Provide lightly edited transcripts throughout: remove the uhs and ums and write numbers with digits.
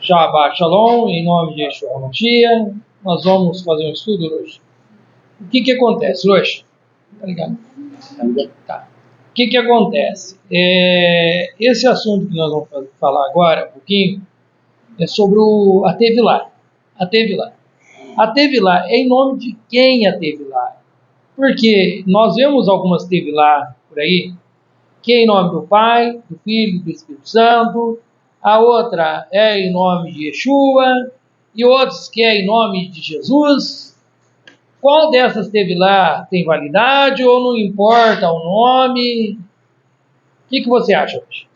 Shabbat Shalom, em nome de Yeshua HaMashiach. Nós vamos fazer um estudo hoje. O que acontece hoje? Tá ligado? Tá. O que acontece? Esse assunto que nós vamos falar agora, um pouquinho, é sobre a Tevilá. A Tevilá. A Tevilá é em nome de quem a Tevilá? Porque nós vemos algumas Tevilá por aí, que é em nome do Pai, do Filho e do Espírito Santo. A outra é em nome de Yeshua, e outros que é em nome de Jesus. Qual dessas Tevilá tem validade ou não importa o nome? O que você acha, hoje?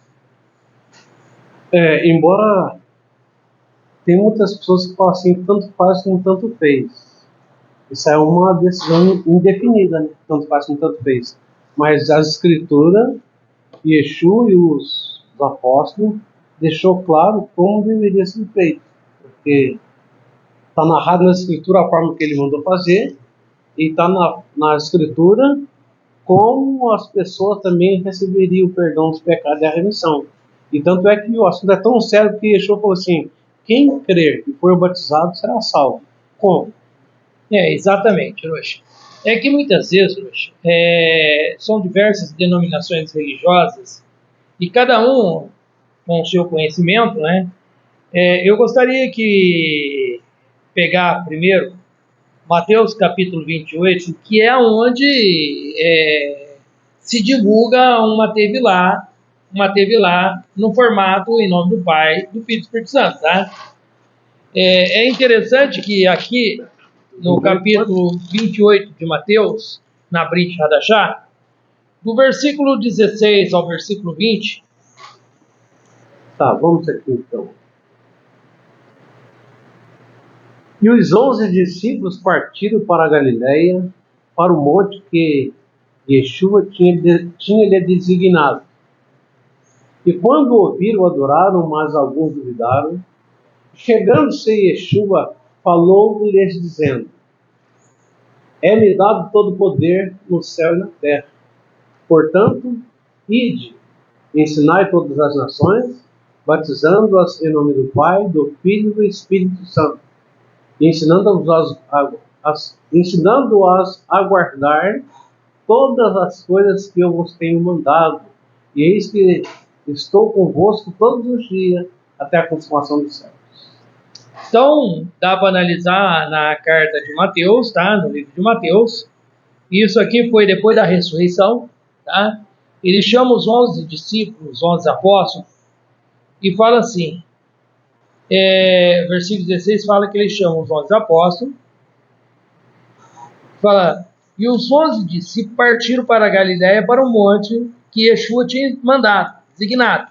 Embora tem muitas pessoas que falam assim, tanto faz como tanto fez. Isso é uma decisão indefinida, né? Tanto faz como tanto fez. Mas as escrituras, Yeshua e os apóstolos deixou claro como deveria ser feito. Porque está narrado na escritura a forma que ele mandou fazer, e está na escritura como as pessoas também receberiam o perdão dos pecados e a remissão. E tanto é que o assunto é tão sério que Yeshua falou assim: quem crer e for batizado será salvo. Como? Exatamente, Rocha. É que muitas vezes, Rocha, são diversas denominações religiosas e cada um com o seu conhecimento, né? Eu gostaria que pegar primeiro Mateus capítulo 28, que é onde se divulga uma Tevilá no formato em nome do Pai, do Filho e do Espírito Santo, tá? É interessante que aqui no capítulo 28 de Mateus, na Brit Hadashah, do versículo 16 ao versículo 20. Tá, vamos aqui então. E os 11 discípulos partiram para a Galiléia, para o monte que Yeshua tinha lhe designado. E quando ouviram, adoraram, mas alguns duvidaram. Chegando-se Yeshua, falou-lhes dizendo: é-me dado todo o poder no céu e na terra. Portanto, ide, ensinai todas as nações, batizando-as em nome do Pai, do Filho e do Espírito Santo, e ensinando-as a guardar todas as coisas que eu vos tenho mandado. E eis que estou convosco todos os dias, até a consumação dos séculos. Então, dá para analisar na carta de Mateus, tá? No livro de Mateus. Isso aqui foi depois da ressurreição, tá? Ele chama os 11 discípulos, os 11 apóstolos, e fala assim, versículo 16 fala que ele chama os 11 apóstolos, fala, e os 11 discípulos partiram para a Galiléia, para o monte que Yeshua tinha mandado, designado.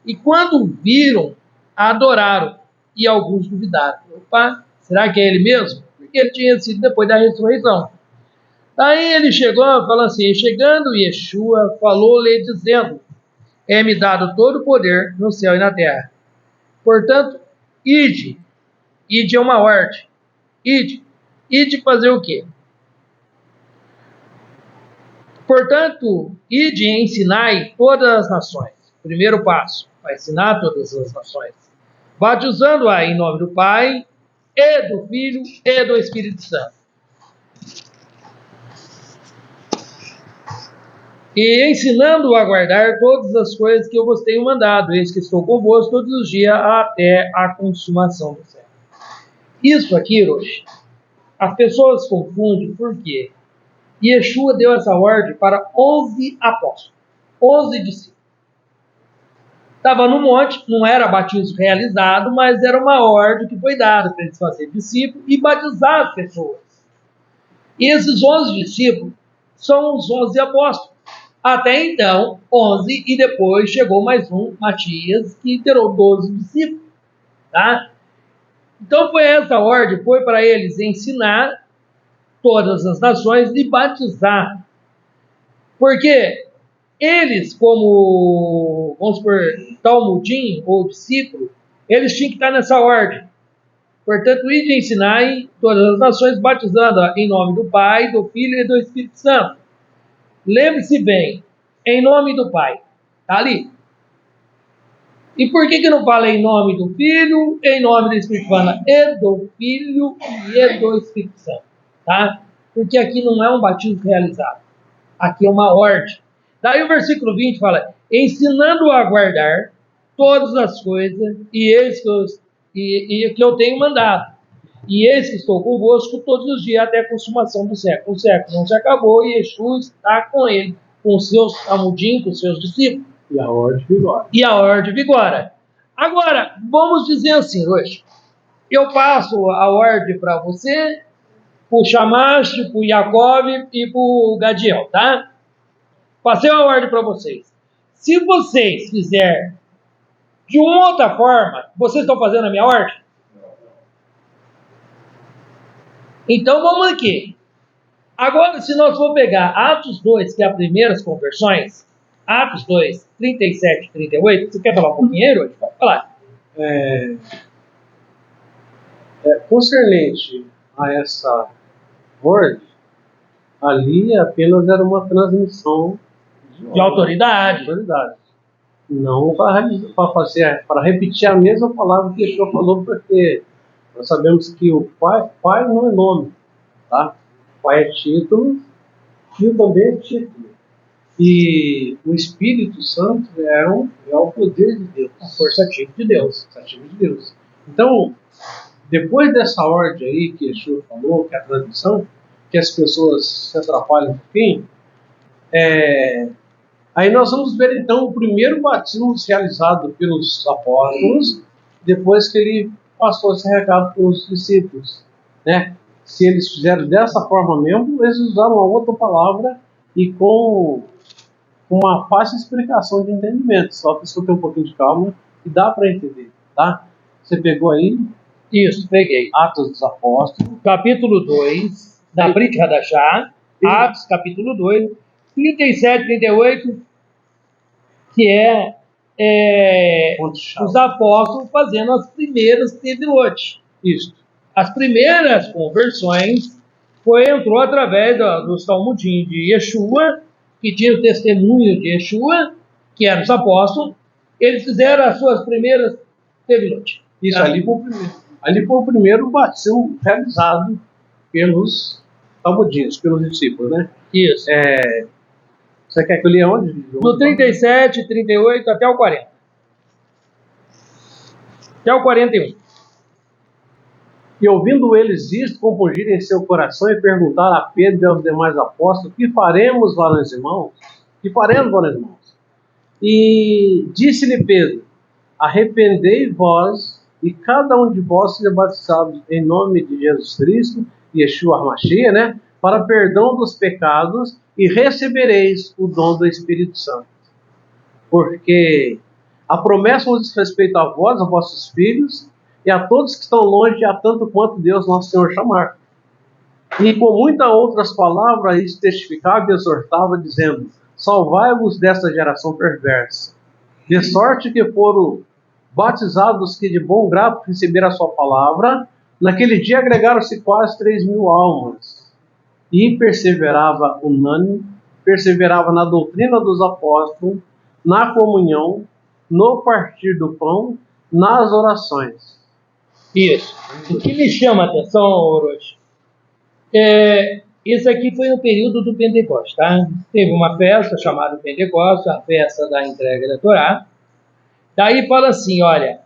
E quando viram, adoraram, e alguns duvidaram. Opa, será que é ele mesmo? Porque ele tinha sido depois da ressurreição. Daí ele chegou, falando assim, chegando Yeshua, falou-lhe dizendo, é-me dado todo o poder no céu e na terra. Portanto, ide é uma ordem, ide fazer o quê? Portanto, ide e ensinai todas as nações. Primeiro passo, vai ensinar todas as nações. Batizando-a em nome do Pai, e do Filho, e do Espírito Santo. E ensinando a guardar todas as coisas que eu vos tenho mandado, eis que estou convosco todos os dias até a consumação do século. Isso aqui, Roshi, as pessoas confundem por quê? Yeshua deu essa ordem para 11 apóstolos, 11 discípulos. Estava no monte, não era batismo realizado, mas era uma ordem que foi dada para eles fazerem discípulos e batizar as pessoas. E esses 11 discípulos são os 11 apóstolos. Até então, 11, e depois chegou mais um, Matias, que terou 12 discípulos. Tá? Então foi essa ordem, foi para eles ensinar todas as nações e batizar. Porque eles, como, vamos supor, Talmudim ou discípulo, eles tinham que estar nessa ordem. Portanto, ide ensinar todas as nações, batizando em nome do Pai, do Filho e do Espírito Santo. Lembre-se bem, em nome do Pai, está ali. E por que não fala em nome do Filho, em nome do Espírito Santo? E do Filho e do Espírito Santo. Tá? Porque aqui não é um batismo realizado. Aqui é uma ordem. Daí o versículo 20 fala, ensinando a guardar todas as coisas, e eis que eu tenho mandado. E eis que estou convosco todos os dias até a consumação do século. O século não se acabou e Yeshua está com ele, com seus amudinhos, com seus discípulos. E a ordem vigora. E a ordem vigora. Agora, vamos dizer assim hoje. Eu passo a ordem para você, para o Shamash, para o Yaakov e para o Gadiel, tá? Passei a ordem para vocês. Se vocês fizerem de uma outra forma, vocês estão fazendo a minha ordem? Então vamos aqui. Agora, se nós for pegar Atos 2, que é as primeiras conversões, Atos 2, 37 e 38, você quer falar um pouquinho hoje? Pode falar. Concernente a essa ordem, ali apenas era uma transmissão De autoridade. Não para repetir a mesma palavra que Yeshua falou, porque nós sabemos que o pai não é nome, tá? Pai é título, filho também é título. E o Espírito Santo é o poder de Deus, a força ativa de Deus. Então, depois dessa ordem aí que Yeshua falou, que é a transmissão, que as pessoas se atrapalham um pouquinho, aí nós vamos ver então o primeiro batismo realizado pelos apóstolos, depois que ele passou esse recado para os discípulos, né? Se eles fizeram dessa forma mesmo, eles usaram uma outra palavra e com uma fácil explicação de entendimento. Só que você tem um pouquinho de calma e dá para entender, tá? Você pegou aí? Isso, peguei. Atos dos Apóstolos. Capítulo 2, da Brit Hadashah. Atos, capítulo 2, 37, 38, que os apóstolos fazendo as primeiras tevilotes. Isso. As primeiras conversões entrou através dos Talmudim de Yeshua, que tinha o testemunho de Yeshua, que eram os apóstolos. Eles fizeram as suas primeiras tevilotes. Isso, ali foi o primeiro batismo realizado pelos Talmudinos, pelos discípulos, né? Isso. Você quer que eu leia onde? No 37, 38 até o 40. Até o 41. E ouvindo eles isto, compungirem em seu coração e perguntaram a Pedro e aos demais apóstolos, que faremos, varões irmãos? Que faremos, varões irmãos? E disse-lhe Pedro, arrependei vós, e cada um de vós seja batizado em nome de Jesus Cristo, Yeshua HaMashiach, né? Para perdão dos pecados, e recebereis o dom do Espírito Santo. Porque a promessa nos diz respeito a vós, a vossos filhos, e a todos que estão longe, a tanto quanto Deus nosso Senhor chamar. E com muitas outras palavras, isso testificava e exortava, dizendo, salvai-vos desta geração perversa. De sorte que foram batizados que de bom grado receberam a sua palavra, naquele dia agregaram-se quase 3.000 almas. E perseverava unânime, perseverava na doutrina dos apóstolos, na comunhão, no partir do pão, nas orações. Isso. O que me chama a atenção, Orochi, isso aqui foi no período do Pentecostes, tá? Teve uma festa chamada Pentecostes, a festa da entrega da Torá. Daí fala assim, olha,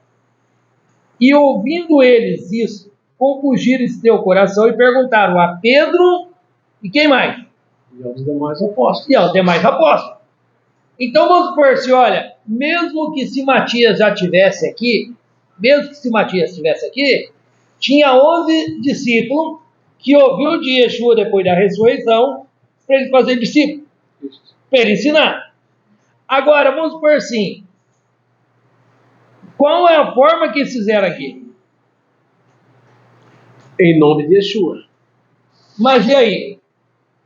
e ouvindo eles isso, compungiram esse teu coração e perguntaram a Pedro e quem mais? E aos demais apóstolos. E aos demais apóstolos. Então vamos supor assim, olha, mesmo que se Matias já estivesse aqui, tinha 11 discípulos que ouviu de Yeshua depois da ressurreição para ele fazer discípulo, para ele ensinar. Agora, vamos supor assim, qual é a forma que eles fizeram aqui? Em nome de Yeshua. Mas e aí?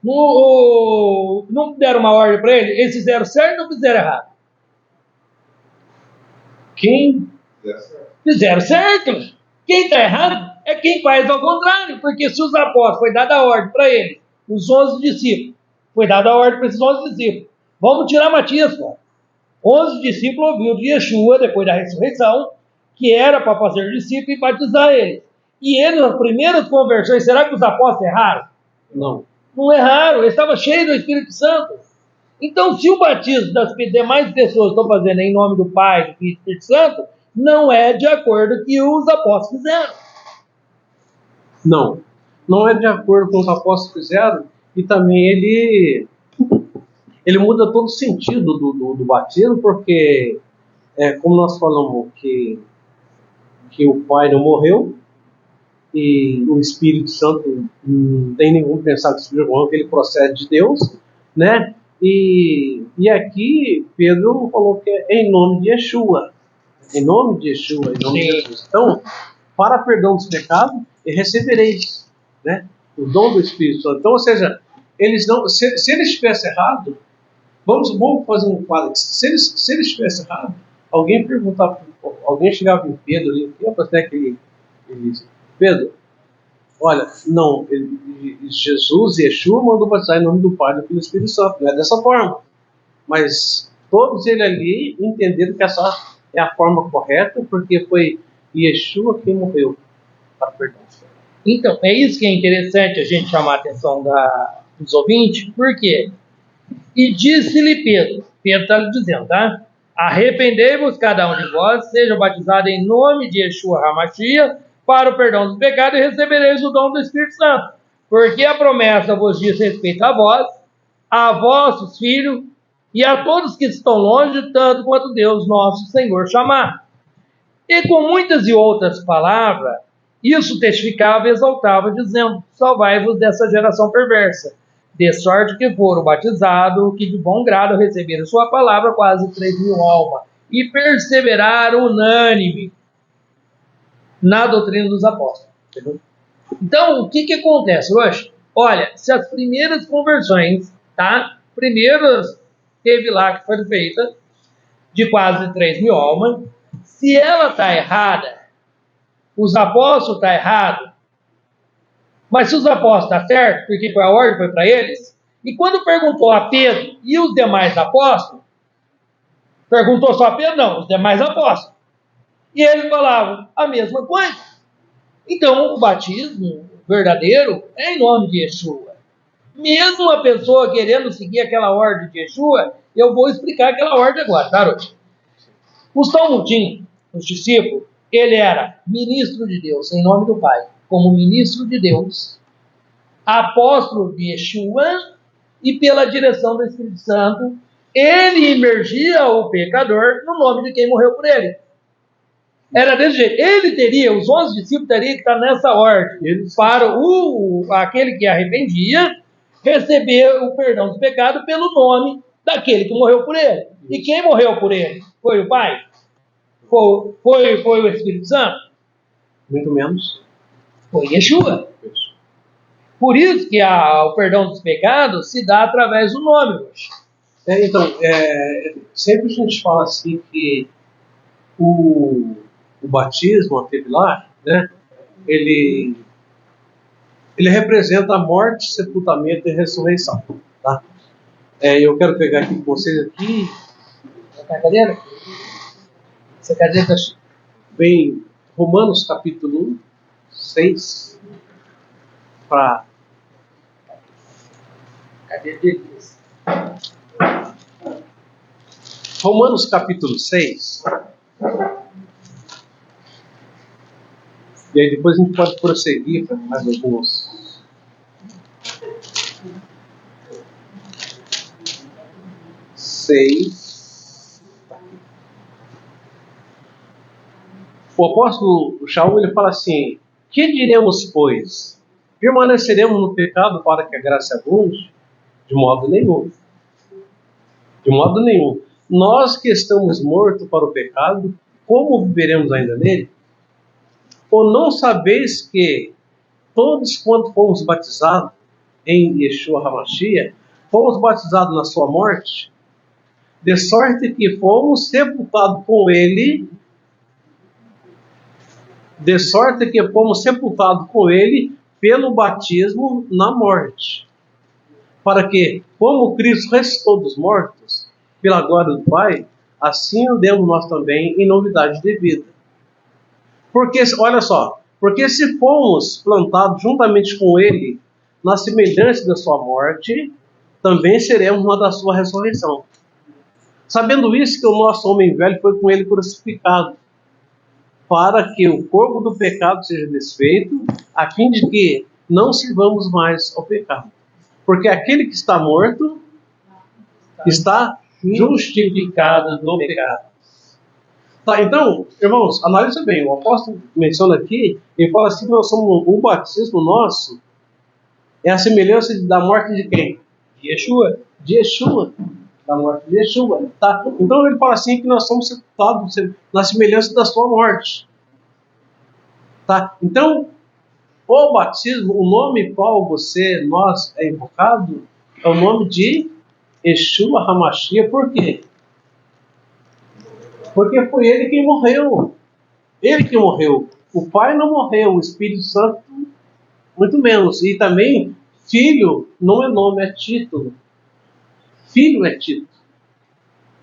Não deram uma ordem para ele? Eles fizeram certo ou fizeram errado? Quem fizeram certo? Quem está errado é quem faz ao contrário, porque se os apóstolos foi dada a ordem para eles, os 11 discípulos, foi dada a ordem para esses 11 discípulos, vamos tirar Matias, pô. 11 discípulos ouviram de Yeshua, depois da ressurreição, que era para fazer discípulos e batizar eles. E eles, nas primeiras conversões, será que os apóstolos erraram? Não. Não erraram, eles estavam cheios do Espírito Santo. Então, se o batismo das demais pessoas estão fazendo em nome do Pai, do Filho e do Espírito Santo, não é de acordo com o que os apóstolos fizeram. Não. Não é de acordo com os apóstolos fizeram, e também ele muda todo o sentido do batismo, porque, como nós falamos, que o Pai não morreu, e o Espírito Santo não tem nenhum pensar que que ele procede de Deus, né? E aqui Pedro falou que é em nome de Yeshua, em nome de Yeshua, em nome de Jesus. Então, para perdão dos pecados, recebereis, né, o dom do Espírito Santo. Então, ou seja, eles não, se eles tivessem errado, vamos fazer um quadro aqui. Se eles tivessem errado, alguém chegava em Pedro ali, até que ele disse, Pedro, olha, não, Jesus e Yeshua mandou batizar em nome do Pai, do Filho e do Espírito Santo. Não é dessa forma. Mas todos eles ali entenderam que essa é a forma correta, porque foi Yeshua quem morreu para perdão. Então, é isso que é interessante a gente chamar a atenção dos ouvintes, por quê? E disse-lhe Pedro está lhe dizendo, tá? Arrependei-vos cada um de vós, seja batizado em nome de Yeshua HaMashiach, para o perdão dos pecados, e recebereis o dom do Espírito Santo. Porque a promessa vos diz respeito a vós, a vossos filhos, e a todos que estão longe, tanto quanto Deus nosso Senhor chamar. E com muitas e outras palavras, isso testificava e exaltava, dizendo, salvai-vos dessa geração perversa. De sorte que foram batizados, que de bom grado receberam sua palavra, quase 3.000 almas, e perseveraram unânime na doutrina dos apóstolos. Então, o que acontece hoje? Olha, se as primeiras conversões, tá? Primeiras teve lá que foi feita, de quase 3.000 almas, se ela está errada, os apóstolos estão errados, mas se os apóstolos estão certos, porque a ordem foi para eles, e quando perguntou a Pedro e os demais apóstolos, perguntou só a Pedro? Não, os demais apóstolos. E eles falavam a mesma coisa. Então, o batismo verdadeiro é em nome de Yeshua. Mesmo a pessoa querendo seguir aquela ordem de Yeshua, eu vou explicar aquela ordem agora, tá, Rocha? Os Talmudim, os discípulos, ele era ministro de Deus, em nome do Pai, como ministro de Deus, apóstolo de Yeshua, e pela direção do Espírito Santo, ele imergia o pecador no nome de quem morreu por ele. Era desse jeito. Ele teria, os 11 discípulos teriam que estar nessa ordem. Eles, para aquele que arrependia, receber o perdão dos pecados pelo nome daquele que morreu por ele. E quem morreu por ele? Foi o Pai? Foi o Espírito Santo? Muito menos. Foi Yeshua. Por isso que o perdão dos pecados se dá através do nome. Então, sempre a gente fala assim que o batismo, aquele lá, né, ele representa a morte, sepultamento e ressurreição. Tá? Eu quero pegar aqui com vocês aqui. Tá cadeira? Essa cadeira tá... Bem, Romanos capítulo 6, para... Cadê deles? Romanos capítulo 6. E aí depois a gente pode prosseguir para mais alguns. O apóstolo Shaul, ele fala assim: que diremos, pois? Permaneceremos no pecado para que a graça abunde? De modo nenhum. De modo nenhum. Nós que estamos mortos para o pecado, como viveremos ainda nele? Ou não sabeis que todos quanto fomos batizados em Yeshua HaMashiach, fomos batizados na sua morte? De sorte que fomos sepultados com ele, pelo batismo na morte. Para que, como Cristo ressuscitou dos mortos, pela glória do Pai, assim andemos nós também em novidade de vida. Porque, olha só, porque se fomos plantados juntamente com ele na semelhança da sua morte, também seremos na da sua ressurreição. Sabendo isso, que o nosso homem velho foi com ele crucificado, para que o corpo do pecado seja desfeito, a fim de que não sirvamos mais ao pecado. Porque aquele que está morto está justificado do pecado. Tá, então, irmãos, analisa bem. O apóstolo menciona aqui, ele fala assim que nós somos, o batismo nosso é a semelhança da morte de quem? De Yeshua. De Yeshua. Da morte de Yeshua. Tá? Então ele fala assim que nós somos sepultados na semelhança da sua morte. Tá? Então, o batismo, o nome qual nós é invocado, é o nome de Yeshua HaMashiach. Por quê? Porque foi ele que morreu. Ele que morreu. O Pai não morreu, o Espírito Santo muito menos. E também, filho não é nome, é título. Filho é título.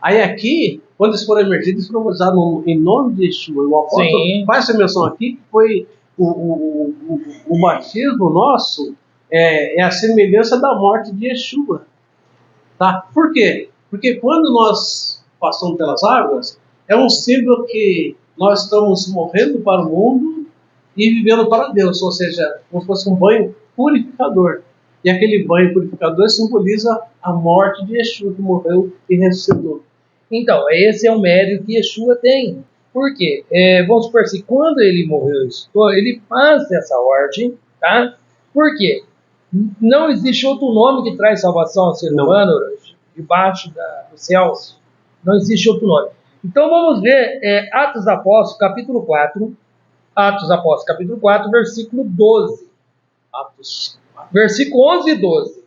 Aí aqui, quando eles foram emergidos, eles foram usados em nome de Yeshua. O apóstolo faz essa menção aqui, que foi o batismo nosso, é a semelhança da morte de Yeshua. Tá? Por quê? Porque quando nós passamos pelas águas, é um símbolo que nós estamos morrendo para o mundo e vivendo para Deus, ou seja, como se fosse um banho purificador. E aquele banho purificador simboliza a morte de Yeshua, que morreu e ressuscitou. Então, esse é o mérito que Yeshua tem. Por quê? Vamos supor assim, quando ele morreu e ressuscitou, ele passa essa ordem, tá? Por quê? Não existe outro nome que traz salvação ao ser humano, debaixo dos céus. Não existe outro nome. Então vamos ver Atos dos Apóstolos, capítulo 4. Atos dos Apóstolos, capítulo 4, versículo 12. Versículo 11 e 12.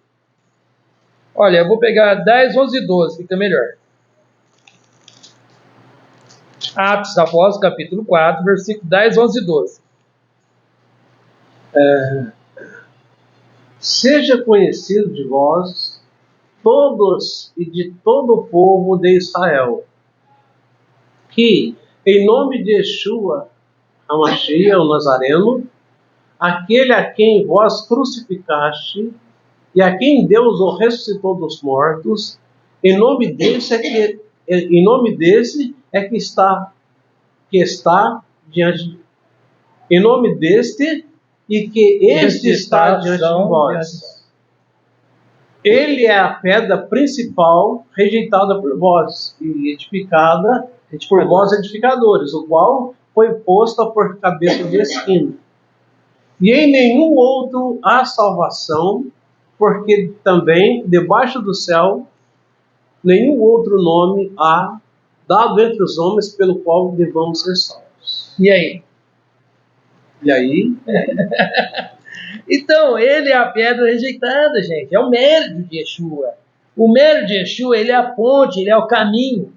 Olha, eu vou pegar 10, 11 e 12, fica melhor. Atos dos Apóstolos, capítulo 4, versículo 10, 11 e 12. Seja conhecido de vós, todos e de todo o povo de Israel, que, em nome de Yeshua HaMashiach, o Nazareno, aquele a quem vós crucificaste, e a quem Deus o ressuscitou dos mortos, em nome desse é que está diante de, em nome deste e que este está diante de vós. Ele é a pedra principal rejeitada por vós e edificada por vós edificadores, o qual foi posta por cabeça de esquina. E em nenhum outro há salvação, porque também debaixo do céu nenhum outro nome há dado entre os homens pelo qual devamos ser salvos. E aí? E aí? Então, ele é a pedra rejeitada, gente. É o mérito de Yeshua. O mérito de Yeshua, ele é a ponte, ele é o caminho.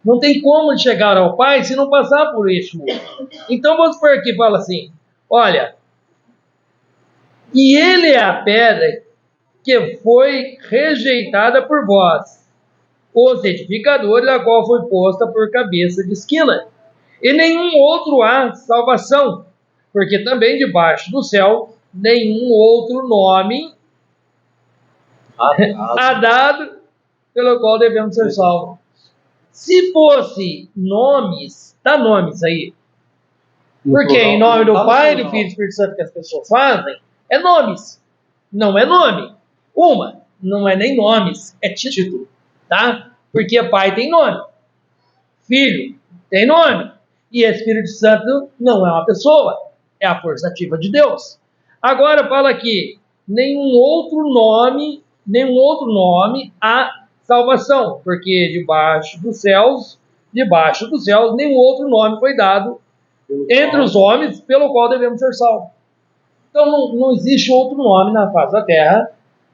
Não tem como chegar ao Pai se não passar por Yeshua. Então, vamos por aqui, fala assim, olha, e ele é a pedra que foi rejeitada por vós, os edificadores, a qual foi posta por cabeça de esquina. E nenhum outro há salvação, porque também debaixo do céu nenhum outro nome há dado pelo qual devemos ser salvos. Se fosse nomes, dá nomes aí. Porque em nome do Pai, do Filho e do Espírito Santo que as pessoas fazem, é nomes. Não é nome. Não é nem nomes, é título. Tá? Porque Pai tem nome. Filho tem nome. E Espírito Santo não é uma pessoa. É a força ativa de Deus. Agora fala aqui, nenhum outro nome há salvação, porque debaixo dos céus, nenhum outro nome foi dado entre os homens pelo qual devemos ser salvos. Então não existe outro nome na face da terra,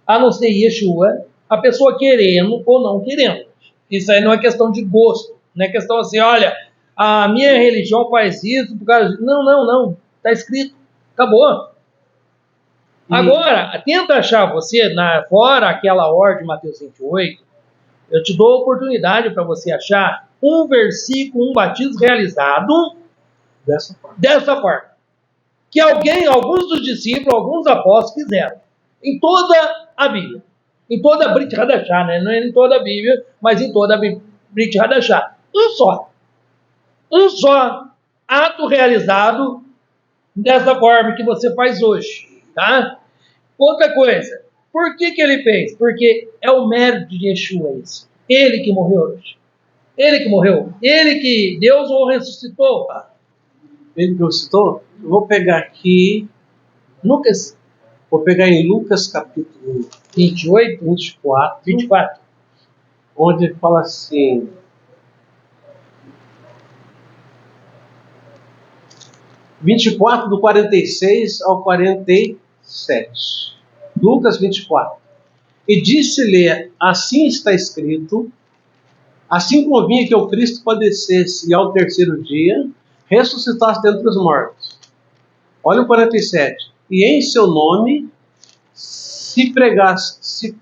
a não ser Yeshua, a pessoa querendo ou não querendo. Isso aí não é questão de gosto, não é questão assim, olha, a minha religião faz isso por causa de... Não, está escrito, acabou. Agora, tenta achar você, fora aquela ordem de Mateus 28, eu te dou a oportunidade para você achar um versículo, um batismo realizado dessa forma. Que alguns dos discípulos, alguns apóstolos fizeram. Em toda a Bíblia. Em toda a Brit Hadashah, né? Não é em toda a Bíblia, mas em toda a Brit Hadashah. Um só ato realizado dessa forma que você faz hoje, tá? Outra coisa, por que ele fez? Porque é o mérito de Yeshua isso. Ele que morreu hoje. Ele que morreu. Ele que Deus o ressuscitou. Ele que ressuscitou? Eu vou pegar aqui, Lucas. Vou pegar em Lucas capítulo 28, 24, onde ele fala assim... 24, do 46 ao 47. Lucas 24. E disse-lhe, assim está escrito, assim convinha que o Cristo padecesse e ao terceiro dia ressuscitasse dentre os mortos. Olha o 47. E em seu nome se pregasse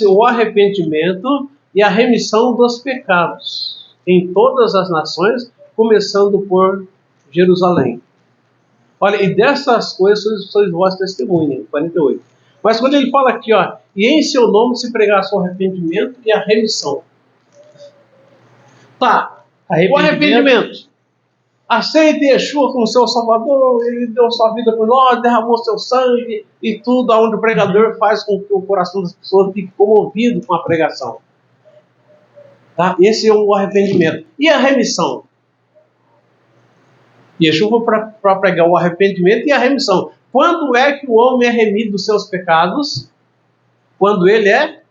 o arrependimento e a remissão dos pecados em todas as nações, começando por Jerusalém. Olha, e dessas coisas sois vós testemunha, 48. Mas quando ele fala aqui, ó, e em seu nome se pregasse o arrependimento e a remissão. Tá, o arrependimento. Aceite Yeshua como seu Salvador, ele deu sua vida por nós, derramou seu sangue e tudo, onde o pregador faz com que o coração das pessoas fique comovido com a pregação. Tá? Esse é o arrependimento. E a remissão? Yeshua para pregar o arrependimento e a remissão. Quando é que o homem é remido dos seus pecados? Quando ele é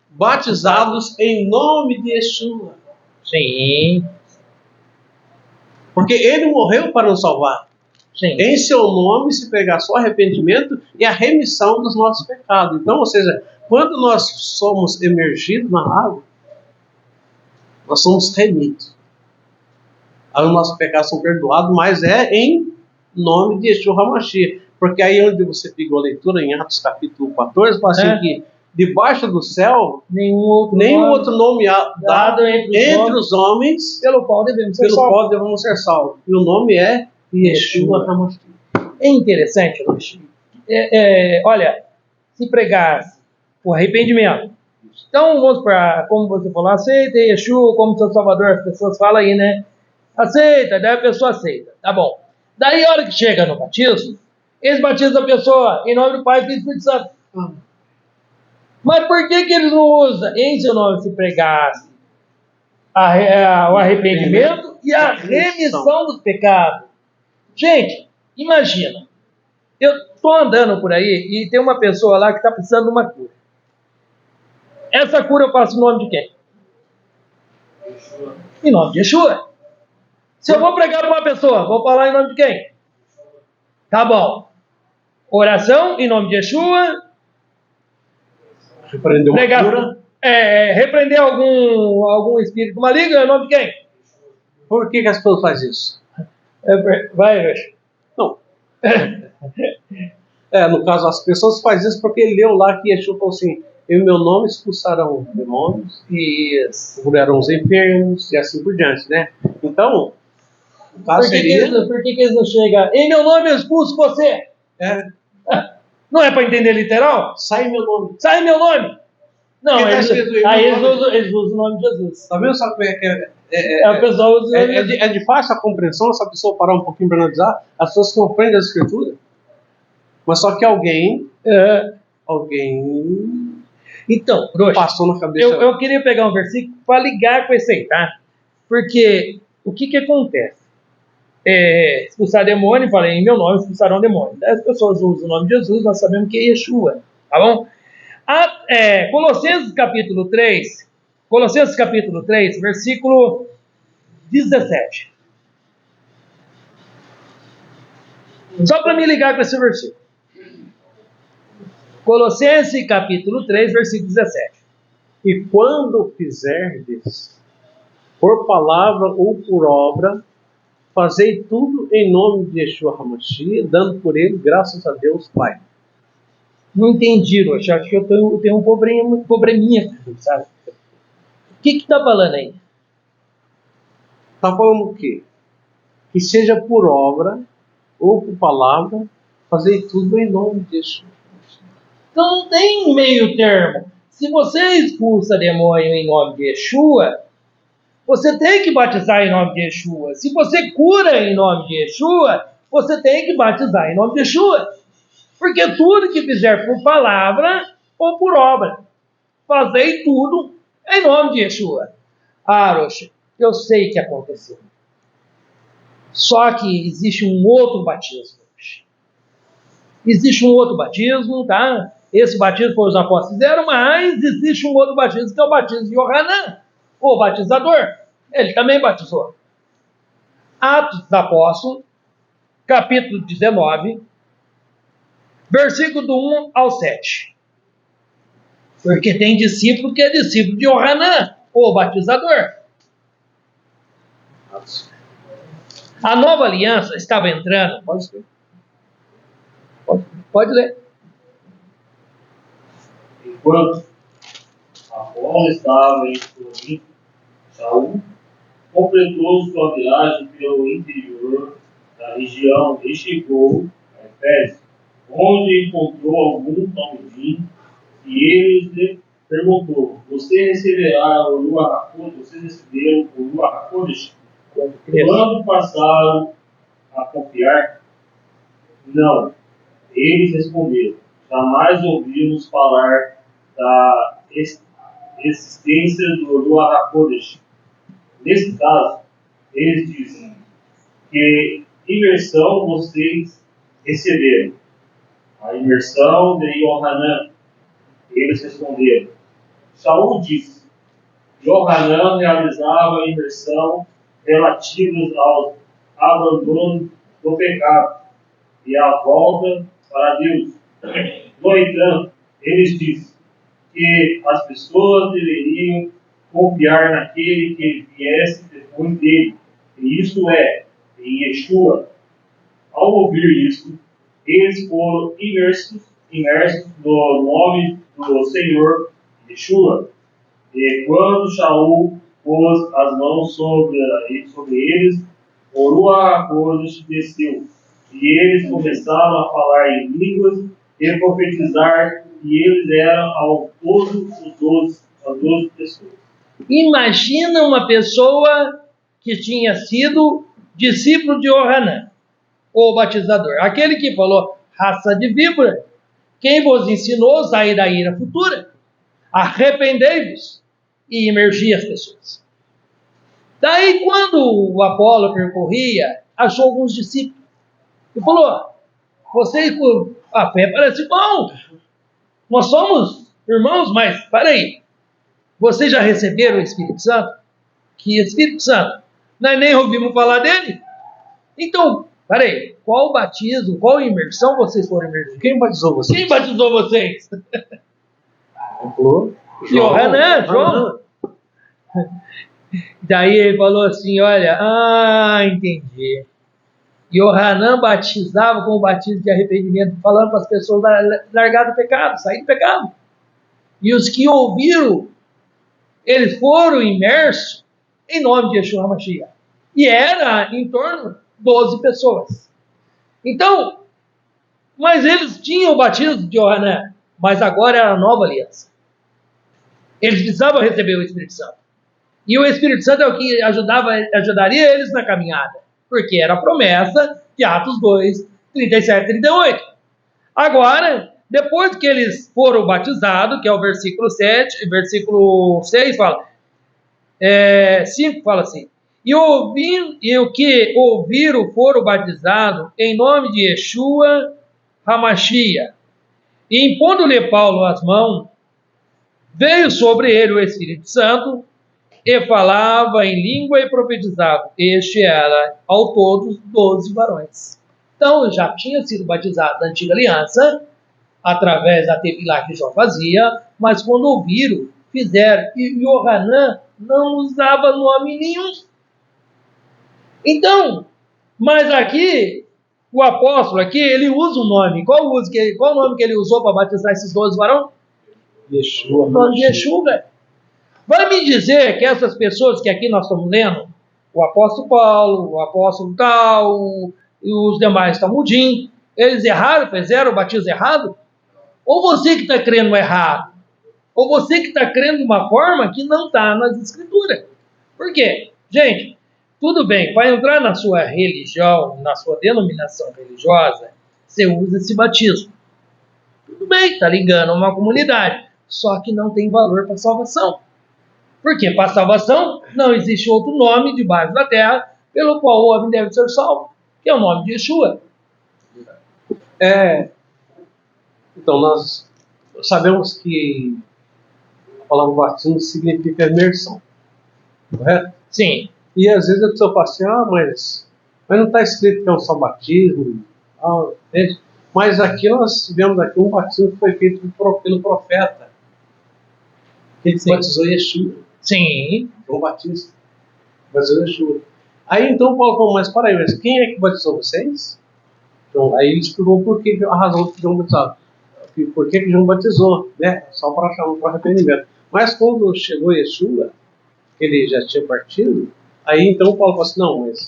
batizado em nome de Yeshua. Sim. Porque ele morreu para nos salvar. Sim. Em seu nome se pregasse o arrependimento e a remissão dos nossos pecados. Então, ou seja, quando nós somos emergidos na água, nós somos remidos. Aí os nossos pecados são perdoados, mas é em nome de Yeshua HaMashiach. Porque aí onde você pegou a leitura, em Atos capítulo 14, fala assim que debaixo do céu, nenhum outro nome dado entre os homens pelo qual devemos ser salvos. E o nome é Yeshua HaMashiach. É interessante, Luiz. Olha, se pregasse o arrependimento. Então, vamos para, como você falou, aceita Yeshua como seu Salvador. As pessoas falam aí, né? Aceita, daí a pessoa aceita. Tá bom. Daí, a hora que chega no batismo, eles batizam a pessoa em nome do Pai, Filho e Espírito Santo. Mas por que eles não usam em seu nome se pregasse o arrependimento e a remissão dos pecados? Gente, imagina. Eu estou andando por aí e tem uma pessoa lá que está precisando de uma cura. Essa cura eu faço em nome de quem? Yeshua. Em nome de Yeshua. Se eu vou pregar para uma pessoa, vou falar em nome de quem? Tá bom. Oração em nome de Yeshua. Repreender uma cura. Repreender algum espírito maligno em nome de quem? Por que as pessoas fazem isso? Vai, Yeshua. Não. No caso, as pessoas fazem isso porque ele leu lá que Yeshua falou assim, em meu nome expulsarão demônios e curarão os enfermos e assim por diante, né? Então, o caso por que eles não chegam? Em meu nome eu expulso você. Não é para entender literal? Sai em meu nome. Sai em meu nome. Não, eles usam o nome de Jesus. Tá vendo só como é que a pessoa usa é de fácil a compreensão, se a pessoa parar um pouquinho para analisar, as pessoas compreendem a escritura, mas só que alguém então, Rocha, passou na cabeça. Eu queria pegar um versículo para ligar com esse aí, tá? Porque o que acontece? Expulsar demônio, falei, em meu nome expulsarão demônio. As pessoas usam o nome de Jesus, nós sabemos que é Yeshua, tá bom? Colossenses capítulo 3, versículo 17. Só para me ligar com esse versículo. Colossenses capítulo 3, versículo 17. E quando fizerdes, por palavra ou por obra, fazei tudo em nome de Yeshua HaMashiach, dando por ele graças a Deus Pai. Não entendi, Rocha. Acho que eu tenho um probleminha, sabe? O que está falando aí? Está falando o quê? Que seja por obra ou por palavra, fazer tudo em nome de Jesus. Então não tem meio termo. Se você expulsa demônio em nome de Yeshua, você tem que batizar em nome de Yeshua. Se você cura em nome de Yeshua, você tem que batizar em nome de Yeshua. Porque tudo que fizer por palavra ou por obra, fazei tudo em nome de Yeshua. Ah, Rocha, eu sei que aconteceu. Só que existe um outro batismo. Existe um outro batismo, tá? Esse batismo foi os apóstolos fizeram, mas existe um outro batismo que é o batismo de Yohanan, o batizador. Ele também batizou. Atos dos Apóstolos, capítulo 19, versículo do 1 ao 7. Porque tem discípulo que é discípulo de Yohanan, o batizador. A nova aliança estava entrando. Pode ler. Enquanto Apolo estava em Corinto, Saul completou sua viagem pelo interior da região e chegou a Efésio, onde encontrou alguns talmidim, e ele lhe perguntou: Vocês receberam o Ruach HaKodesh quando passaram a confiar? Não. Eles responderam: Jamais ouvimos falar da existência do Ruach HaKodesh. Nesse caso, eles dizem: Que imersão vocês receberam? A imersão de Yohanan. Eles responderam: Saul disse: Yohanan realizava a imersão relativa ao abandono do pecado e a volta para Deus. No entanto, eles dizem que as pessoas deveriam confiar naquele que viesse depois dele, e isto é, em Yeshua. Ao ouvir isso, eles foram imersos no nome do Senhor Yeshua. E quando Shaul pôs as mãos sobre eles, o Ruach HaKodesh desceu. E eles começaram a falar em línguas e profetizar, e eles eram ao todo as 12 pessoas. Imagina uma pessoa que tinha sido discípulo de Yohanan, o batizador. Aquele que falou, raça de víbora, quem vos ensinou a sair da ira futura? Arrependei-vos e imergi as pessoas. Daí, quando o Apolo percorria, achou alguns discípulos e falou: vocês, a fé parece bom, nós somos irmãos, mas peraí, vocês já receberam o Espírito Santo? Que Espírito Santo? Nós nem ouvimos falar dele. Então, peraí, qual batismo, qual imersão vocês foram imersos? Quem batizou vocês? Quem batizou vocês? Falou? Yohanan, João. Daí ele falou assim, olha, entendi. Yohanan batizava com o batismo de arrependimento, falando para as pessoas largar do pecado, sair do pecado. E os que ouviram, eles foram imersos em nome de Yeshua HaMashiach. E era em torno de 12 pessoas. Então, mas eles tinham o batismo de Yohanan, mas agora era a nova aliança. Eles precisavam receber o Espírito Santo. E o Espírito Santo é o que ajudaria eles na caminhada, porque era a promessa de Atos 2, 37 e 38. Agora, depois que eles foram batizados, que é o versículo 7, versículo 6 fala, 5 fala assim, e o que ouviram foram batizados em nome de Yeshua HaMashiach. E impondo-lhe Paulo as mãos, veio sobre ele o Espírito Santo, e falava em língua e profetizava. Este era, ao todo, 12 varões. Então, já tinha sido batizado na antiga aliança, através da tevilá que João fazia, mas quando ouviram, fizeram. E Yohanan não usava nome nenhum. Então, mas aqui, o apóstolo aqui, ele usa um nome. Qual o nome que ele usou para batizar esses 12 varões? Yeshua. O nome de Yeshua. Vai me dizer que essas pessoas que aqui nós estamos lendo, o apóstolo Paulo, o apóstolo tal, e os demais Talmudim, eles erraram, fizeram o batismo errado? Ou você que está crendo errado? Ou você que está crendo de uma forma que não está nas escrituras? Por quê? Gente, tudo bem, para entrar na sua religião, na sua denominação religiosa, você usa esse batismo. Tudo bem, está ligando a uma comunidade, só que não tem valor para salvação. Porque para salvação não existe outro nome debaixo da terra pelo qual o homem deve ser salvo, que é o nome de Yeshua. Então, nós sabemos que a palavra batismo significa imersão, correto? Sim. E às vezes a pessoa fala assim, mas não está escrito que é um só batismo. Entende? Mas aqui nós vemos aqui um batismo que foi feito pelo profeta. Ele batizou Yeshua. Sim. João Batista. Batizou Yeshua. Aí então Paulo falou, mas para aí, mas quem é que batizou vocês? Então, aí ele explicou por que a razão que João batizou. Por que João batizou, né? Só para chamar para arrependimento. Mas quando chegou Yeshua, ele já tinha partido, aí então Paulo falou assim, não, mas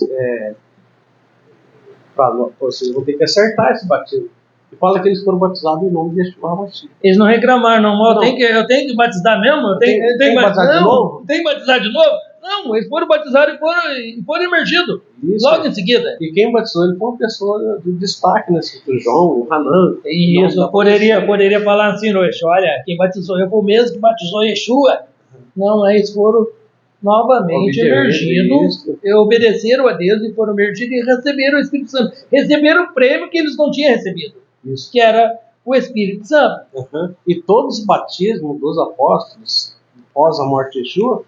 vocês vão ter que acertar esse batismo. E fala que eles foram batizados em nome de Yeshua HaMashiach. Eles não reclamaram, não. Eu tenho que batizar mesmo? Eu tenho que batizar de novo? Tem que batizar de novo? Não, eles foram batizados e foram imergidos. Logo em seguida. E quem batizou ele foi uma pessoa de destaque, né? O João, o Hanan. Isso, eu poderia falar assim, Roxo, olha, quem batizou eu foi o mesmo que batizou Yeshua. Não, eles foram novamente emergidos, obedeceram a Deus e foram emergidos e receberam o Espírito Santo. Receberam o prêmio que eles não tinham recebido. Isso. Que era o Espírito Santo. E todos os batismos dos apóstolos, após a morte de Yeshua,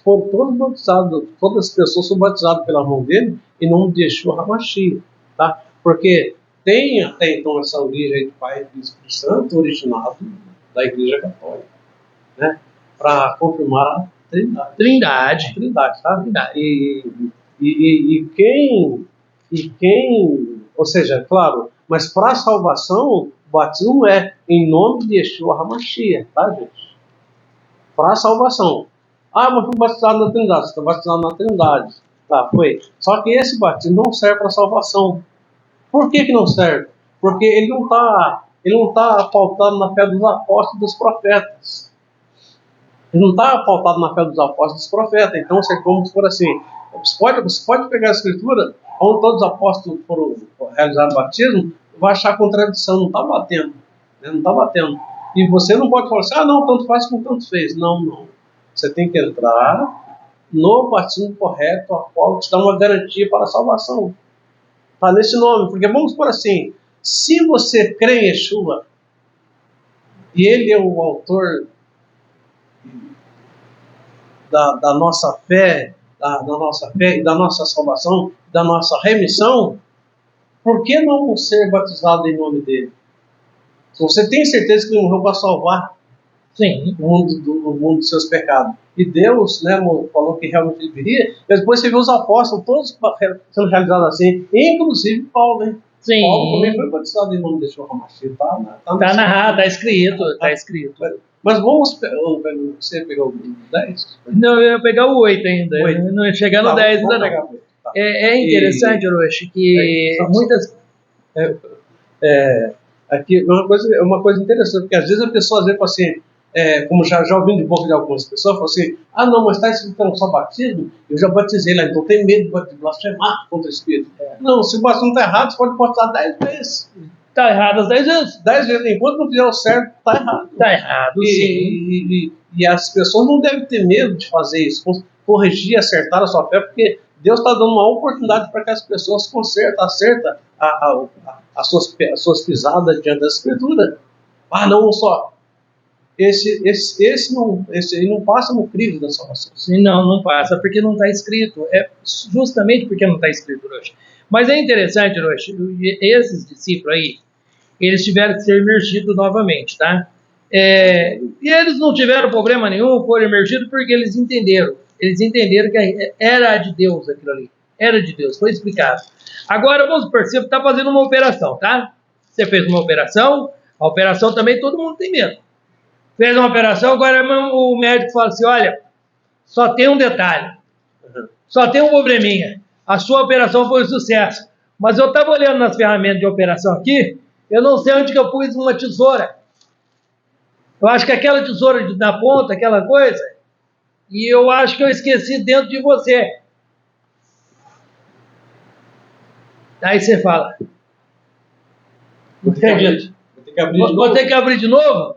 foram todos batizados, todas as pessoas foram batizadas pela mão dele, em nome de Yeshua HaMashiach, tá? Porque tem até então essa origem de Pai e Espírito Santo originado da Igreja Católica, né? Para confirmar a Trindade, tá? Trindade. E quem, ou seja, claro, mas para a salvação, o batismo é em nome de Yeshua HaMashiach, tá, gente? Para a salvação. Mas fui batizado na Trindade. Você está batizado na Trindade. Tá, foi. Só que esse batismo não serve para a salvação. Por que não serve? Porque ele não está pautado na fé dos apóstolos e dos profetas. Ele não está pautado na fé dos apóstolos e dos profetas. Então, vamos por assim, você pode pegar a escritura, onde todos os apóstolos foram realizar o batismo, vai achar contradição, não está batendo. Né? Não está batendo. E você não pode falar assim, não, tanto faz como tanto fez. Não. Você tem que entrar no batismo correto, a qual te dá uma garantia para a salvação. Está nesse nome, porque vamos por assim, se você crê em Yeshua, e ele é o autor da nossa fé, da nossa fé e da nossa salvação, da nossa remissão, por que não ser batizado em nome dele? Se você tem certeza que ele morreu para salvar o mundo dos seus pecados, e Deus, né, falou que realmente ele viria, e depois você vê os apóstolos todos sendo realizados assim, inclusive Paulo, hein? Sim. Paulo também foi batizado em nome de Yeshua HaMashiach, tá narrado, está escrito, Mas vamos, você pegou o 10? Não, eu ia pegar o 8 ainda, 8. Não ia chegar no 10 ainda não. Tá. É interessante, Orochi, que muitas... Aqui é uma coisa interessante, porque às vezes a pessoa fala assim, como já ouvi de boca de algumas pessoas, fala assim, não, mas está escrito que não só batismo, eu já batizei lá, então tem medo de blasfemar contra o Espírito. Não, se o batismo está errado, você pode batizar 10 vezes. Está errado as 10 vezes. 10 vezes, enquanto não fizer o certo, está errado. Está errado, sim. E as pessoas não devem ter medo de fazer isso, corrigir, acertar a sua fé, porque Deus está dando uma oportunidade para que as pessoas acertem as suas pisadas diante da Escritura. Não só. Esse não passa no crivo da salvação. Sim, não passa, porque não está escrito. É justamente porque não está escrito hoje. Mas é interessante, hoje, esses discípulos aí, eles tiveram que ser imergidos novamente, tá? E eles não tiveram problema nenhum, foram imergidos porque eles entenderam. Eles entenderam que era de Deus aquilo ali. Era de Deus, foi explicado. Agora, vamos supor, você está fazendo uma operação, tá? Você fez uma operação, a operação também todo mundo tem medo. Fez uma operação, agora o médico fala assim, olha, Só tem um detalhe. Uhum. Só tem um probleminha. A sua operação foi um sucesso. Mas eu estava olhando nas ferramentas de operação aqui, eu não sei onde que eu pus uma tesoura. Eu acho que aquela tesoura na ponta, aquela coisa, e eu acho que eu esqueci dentro de você. Aí você fala. Não acredito. Vou ter que abrir de Vou novo. ter que abrir de novo?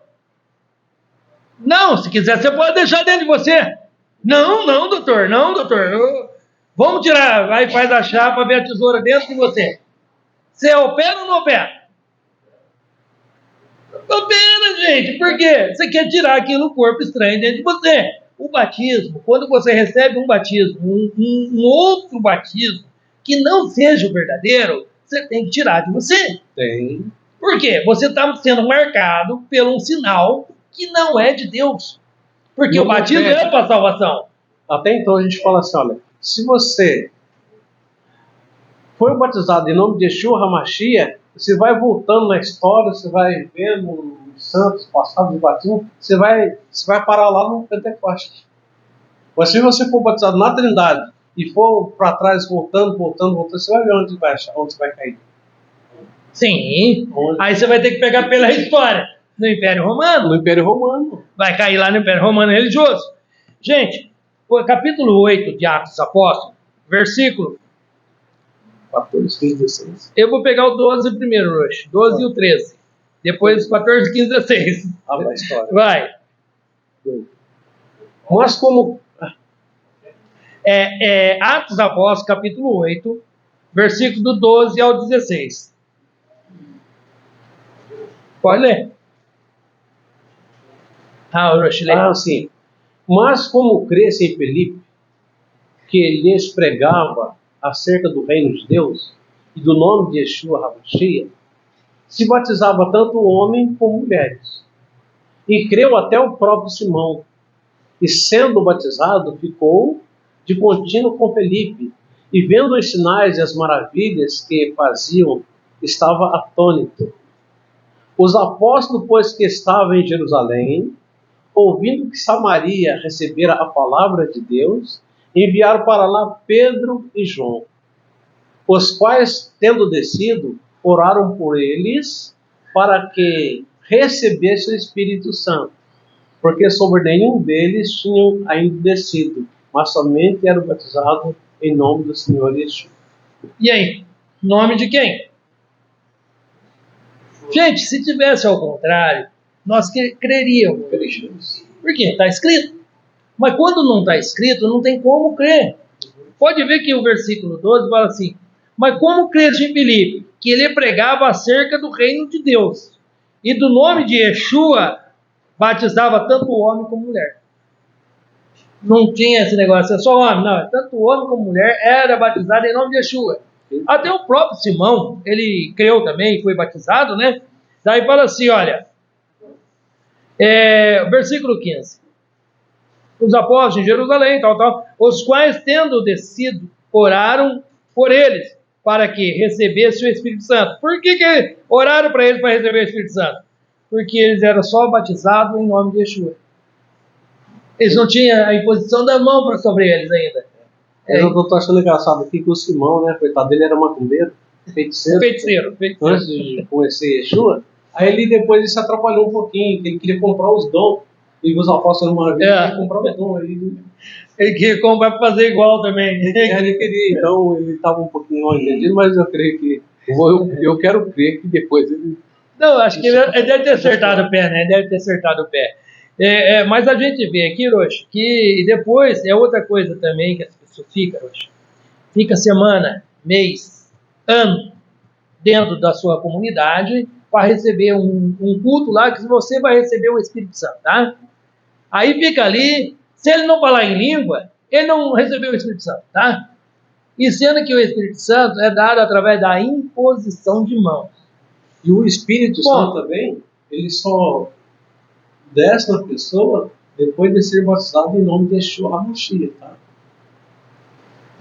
Não, se quiser, você pode deixar dentro de você. Não, não, doutor, não, doutor. Vamos tirar, vai, faz a chapa, ver a tesoura dentro de você. Você opera ou não opera? Opera, gente, por quê? Você quer tirar aquilo do corpo estranho dentro de você. O batismo, quando você recebe um batismo, um outro batismo, que não seja o verdadeiro, você tem que tirar de você. Tem. Por quê? Você está sendo marcado por um sinal que não é de Deus. Porque Não o batismo confere. é para salvação. Até então a gente fala assim, olha, se você foi batizado em nome de Yeshua HaMashiach, você vai voltando na história, você vai vendo os santos passados de batismo, você vai parar lá no Pentecoste. Mas se você for batizado na Trindade e for para trás, voltando, você vai ver onde você vai cair. Sim. Onde? Aí você vai ter que pegar pela história. No Império Romano. No Império Romano. Vai cair lá no Império Romano religioso. Gente, o capítulo 8 de Atos dos Apóstolos, versículo. 14, 15, 16. Eu vou pegar o 12 primeiro, Roche. 12 e o 13. Depois 14, 15, 16. A história. Vai. Mas como... Atos dos Apóstolos, capítulo 8, versículo do 12 ao 16. Pode ler. Roche, lê. Sim. Mas como cresce em Filipe, que lhes pregava acerca do reino de Deus e do nome de Yeshua HaMashiach, se batizava tanto homem como mulheres. E creu até o próprio Simão. E sendo batizado, ficou de contínuo com Felipe, e vendo os sinais e as maravilhas que faziam, estava atônito. Os apóstolos, pois que estavam em Jerusalém, ouvindo que Samaria recebera a palavra de Deus, enviaram para lá Pedro e João, os quais, tendo descido, oraram por eles para que recebesse o Espírito Santo, porque sobre nenhum deles tinham ainda descido, mas somente eram batizados em nome do Senhor Yeshua. E aí? Nome de quem? Gente, se tivesse ao contrário, nós creríamos. Por quê? Está escrito. Mas quando não está escrito, não tem como crer. Pode ver que o versículo 12 fala assim: mas como creste em Filipe, que ele pregava acerca do reino de Deus, e do nome de Yeshua batizava tanto homem como mulher. Não tinha esse negócio, é só homem, não. Tanto homem como mulher era batizado em nome de Yeshua. Até o próprio Simão, ele creu também, foi batizado, né? Daí fala assim, olha, versículo 15. Os apóstolos em Jerusalém, os quais, tendo descido, oraram por eles, para que recebesse o Espírito Santo. Por que oraram para eles para receber o Espírito Santo? Porque eles eram só batizados em nome de Yeshua. Eles não tinham a imposição da mão sobre eles ainda. Eu estou achando engraçado aqui que o Simão, né, coitado dele, era macumbeiro, feiticeiro. Antes de conhecer Yeshua. Aí ele depois se atrapalhou um pouquinho, ele queria comprar os dons. E os apóstolos uma vez queria comprar os dons. Ele queria comprar para fazer igual também. Ele queria, então ele estava um pouquinho mal entendido, mas eu creio que... Eu quero crer que depois ele... Não, acho que ele deve ter acertado o pé, né? Deve ter acertado o pé. Mas a gente vê aqui, Roche, que depois é outra coisa também que as pessoas ficam, Roche. Fica semana, mês, ano dentro da sua comunidade para receber um culto lá que você vai receber o Espírito Santo, tá? Aí fica ali, se ele não falar em língua, ele não recebeu o Espírito Santo, tá? E sendo que o Espírito Santo é dado através da imposição de mãos. E o Espírito Santo também, ele só desce na pessoa depois de ser batizado em nome de Yeshua HaMashiach, tá?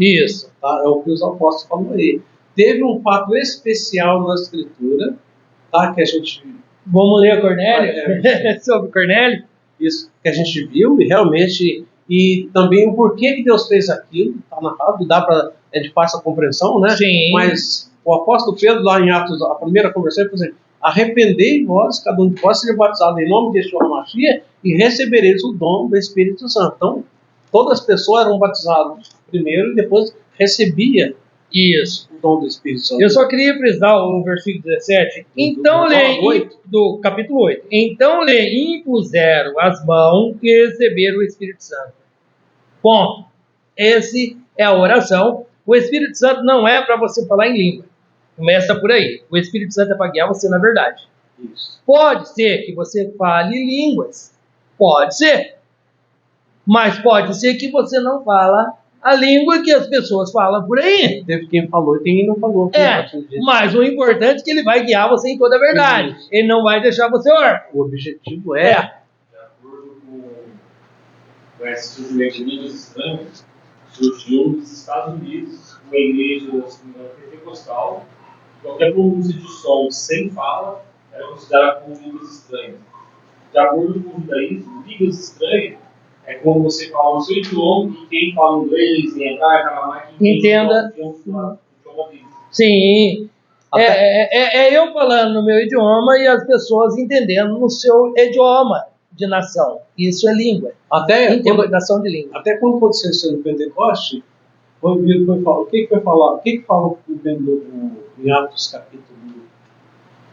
Isso. Tá? É o que os apóstolos falam aí. Teve um fato especial na Escritura, tá? Que a gente... Vamos ler Cornélio? Sobre Cornélio? Isso, que a gente viu, e realmente e também o porquê que Deus fez aquilo, está narrado, dá para é de fácil compreensão, né? Sim. Mas o apóstolo Pedro, lá em Atos, a primeira conversão, ele falou assim: arrependei vós, cada um de vós seja batizado em nome de Yeshua Mashiach e recebereis o dom do Espírito Santo. Então, todas as pessoas eram batizadas primeiro e depois recebia Isso. o dom do Espírito Santo. Eu só queria frisar o versículo 17. Então do capítulo 8. Então lhe impuseram as mãos e receberam o Espírito Santo. Ponto. Esse é a oração. O Espírito Santo não é para você falar em língua. Começa por aí. O Espírito Santo é para guiar você na verdade. Isso. Pode ser que você fale línguas. Pode ser. Mas pode ser que você não fala a língua que as pessoas falam por aí. Teve quem falou e quem não falou. Mas o importante é que ele vai guiar você em toda a verdade. Isso. Ele não vai deixar você órfão. O objetivo é... De acordo com esse surgimento de línguas estranhas, surgiu nos Estados Unidos uma igreja pentecostal. Qualquer pronúncia de som sem fala era considerada como línguas estranhas. De acordo com o judaísmo, línguas estranhas é como você fala no seu idioma e quem fala inglês, em hebraico, entenda. Sim. É eu falando no meu idioma e as pessoas entendendo no seu idioma de nação. Isso é língua. Até interpretação de língua. Até quando aconteceu no Pentecoste, foi falar. O que foi falar? O que fala em Atos capítulo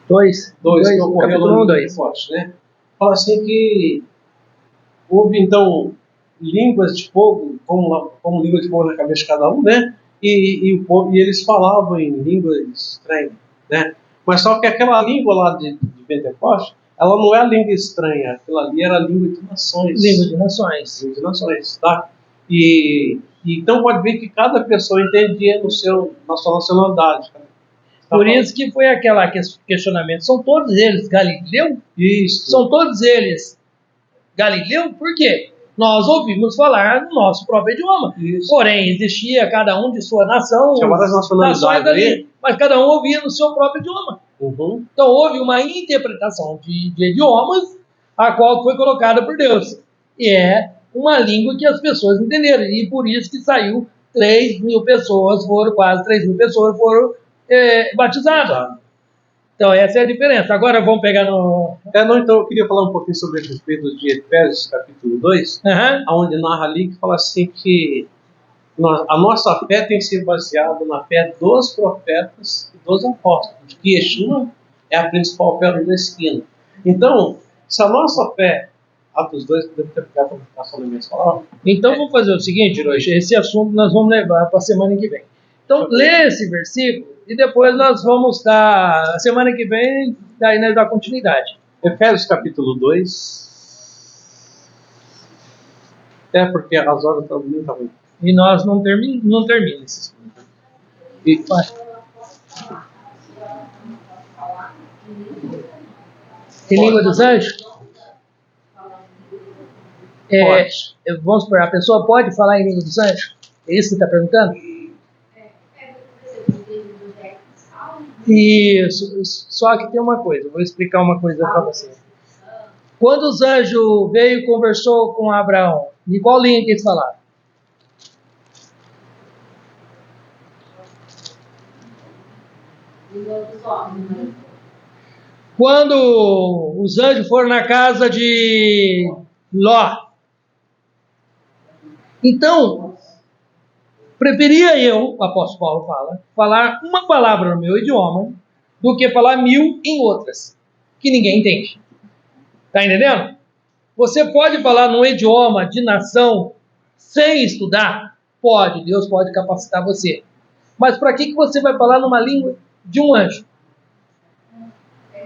2, que ocorreu no 2. Pentecoste, né? Fala assim que houve então línguas de fogo, como língua de fogo na cabeça de cada um, né? E eles falavam em línguas estranhas, né? Mas só que aquela língua lá de Pentecoste, ela não é a língua estranha, aquela ali era a língua de nações. Língua de nações. Língua de nações, tá? E então pode ver que cada pessoa entendia na sua nacionalidade. Por isso que foi aquele questionamento. São todos eles Galileu? Isso. São todos eles Galileu? Por quê? Nós ouvimos falar no nosso próprio idioma. Isso. Porém, existia cada um de sua nação, várias nacionalidades ali, mas cada um ouvia no seu próprio idioma. Uhum. Então houve uma interpretação de idiomas, a qual foi colocada por Deus. E é uma língua que as pessoas entenderam. E por isso que saiu 3 mil pessoas, quase 3 mil pessoas foram batizadas. Então essa é a diferença. Agora vamos pegar no... Então eu queria falar um pouquinho sobre a respeito de Efésios capítulo 2, onde narra ali que fala assim que a nossa fé tem sido baseada na fé dos profetas e dos apóstolos, que Yeshua é a principal pedra da esquina. Então, se a nossa fé, Atos 2, podemos ter ficado para ficar só na minha palavra. Então vamos fazer o seguinte, Hiroshi, esse assunto nós vamos levar para a semana que vem. Então lê esse versículo e depois nós vamos dar, a semana que vem, daí nós dá continuidade. Efésios capítulo 2. Porque as horas estão muito ruins. E nós não termina esse assunto. Tem língua dos anjos? Vamos supor, a pessoa pode falar em língua dos anjos? É isso que você está perguntando? Isso, só que tem uma coisa, vou explicar uma coisa para você. Quando os anjos veio e conversou com Abraão, de qual língua que eles falaram? Quando os anjos foram na casa de Ló, então, preferia eu, o apóstolo Paulo fala, falar uma palavra no meu idioma do que falar 1000 em outras, que ninguém entende. Tá entendendo? Você pode falar num idioma de nação sem estudar? Pode, Deus pode capacitar você. Mas para que você vai falar numa língua de um anjo? Na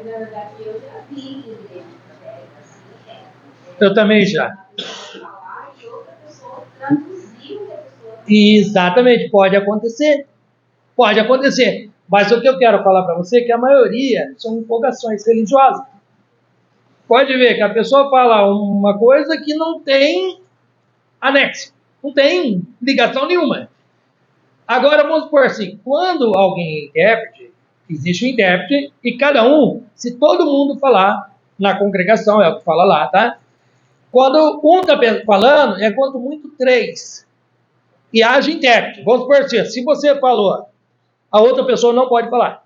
verdade, eu já vi Eu também já. falar e outra pessoa traduzir o que a pessoa... Exatamente, pode acontecer. Pode acontecer. Mas o que eu quero falar para você é que a maioria são empolgações religiosas. Pode ver que a pessoa fala uma coisa que não tem anexo, não tem ligação nenhuma. Agora vamos supor assim, quando alguém é intérprete, existe um intérprete e cada um, se todo mundo falar na congregação, é o que fala lá, tá? Quando um está falando, é quanto muito 3. E haja intérprete. Vamos supor assim, se você falou, a outra pessoa não pode falar.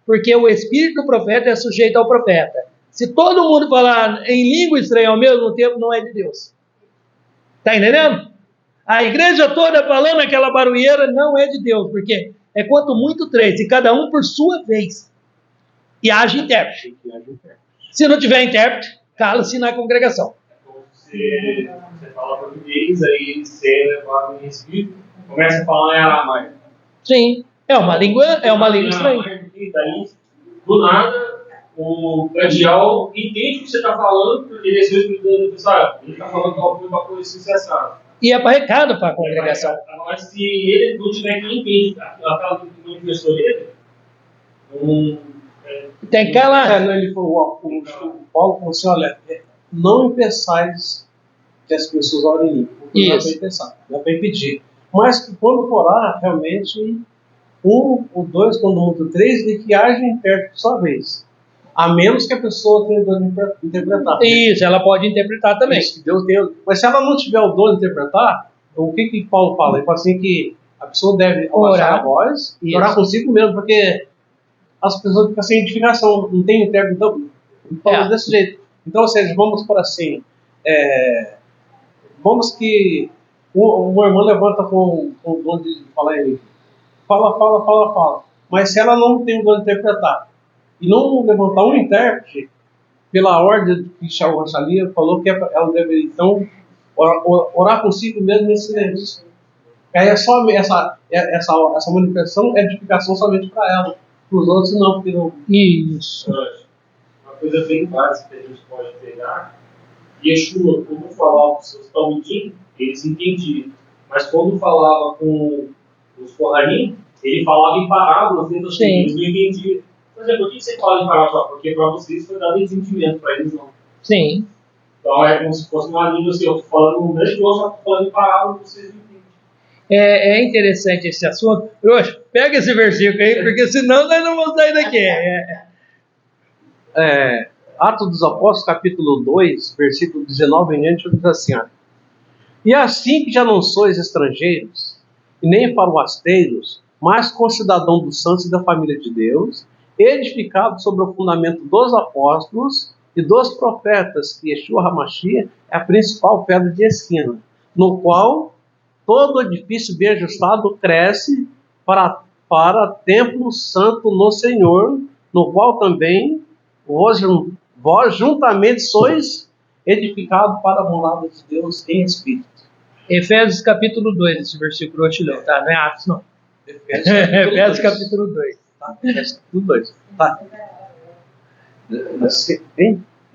Porque o espírito do profeta é sujeito ao profeta. Se todo mundo falar em língua estranha ao mesmo tempo, não é de Deus. Está entendendo? A igreja toda falando aquela barulheira não é de Deus, porque é quanto muito 3, e cada um por sua vez. E haja intérprete. Se não tiver intérprete, cala-se na congregação. Você fala português, aí você é levado em espírito, começa a falar em aramaico. Sim, é uma língua estranha. E daí, do nada, o cardeal entende o que você está falando, porque ele é seu espírito, sabe? Ele está falando uma coisa sensacional. E é para recado para a congregação. Agora, se ele não tiver quem entende aquela que manifestou ele, tem que calar. Ele falou, o Paulo falou assim, olha, não impeçais que as pessoas orem em língua. Não é para impeçar, não é para impedir. Mas que quando for orar, realmente, um ou dois, quando muito 3, de que haja intérprete sua vez. A menos que a pessoa tenha o dom de interpretar. Isso, ela pode interpretar também. Isso, Deus tem. Mas se ela não tiver o dom de interpretar, o que Paulo fala? Ele fala assim que a pessoa deve abaixar a voz e orar consigo mesmo, porque as pessoas ficam sem edificação, não tem intérprete, então fala desse jeito. Então, ou seja, vamos por assim, vamos que uma irmã levanta com o dom de falar em língua. Fala. Mas se ela não tem o dom de interpretar e não levantar um intérprete, pela ordem que Shaul Rachalia falou que ela deve, então, orar consigo mesmo em silêncio. Aí é só essa manifestação é edificação somente para ela. Para os outros, não, porque não. Isso. Uma coisa bem básica que a gente pode pegar, Yeshua, quando falava com os seus talmidim, eles entendiam. Mas quando falava com os Kohanim, ele falava em parábolas dentro das eles não entendiam. Por exemplo, por que você fala em parábola? Porque para vocês foi dado entendimento, para eles não. Sim. Então é como se fosse uma língua assim, eu estou falando um grande gosto, eu estou falando em parábola, vocês não entendem. É interessante esse assunto. Roxo, pega esse versículo aí, porque senão nós não vamos sair daqui. Atos dos Apóstolos, capítulo 2, versículo 19 em diante, diz assim, e assim que já não sois estrangeiros, e nem forasteiros, mas concidadãos dos santos e da família de Deus, edificados sobre o fundamento dos apóstolos e dos profetas, que Yeshua HaMashiach é a principal pedra de esquina, no qual todo edifício bem ajustado cresce para templo santo no Senhor, no qual também vós juntamente sois edificados para a morada de Deus em Espírito. Efésios capítulo 2, esse versículo eu te leu, tá? Não é Atos, não. Efésios capítulo 2. Tá? Efésios capítulo 2. Tá.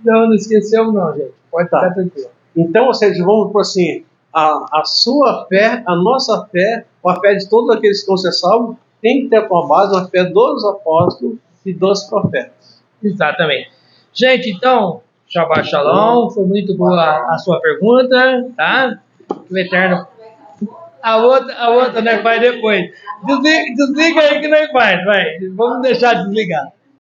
Não esqueceu não, gente. Pode ficar tranquilo. Então, ou seja, vamos por assim, a sua fé, a nossa fé, a fé de todos aqueles que vão ser salvos, tem que ter como base a fé dos apóstolos e dos profetas. Exatamente. Gente, então, Shabbat Shalom, foi muito boa a sua pergunta, tá? O Eterno. A outra nós vai depois. Desliga aí que nós vai. Vamos deixar desligar.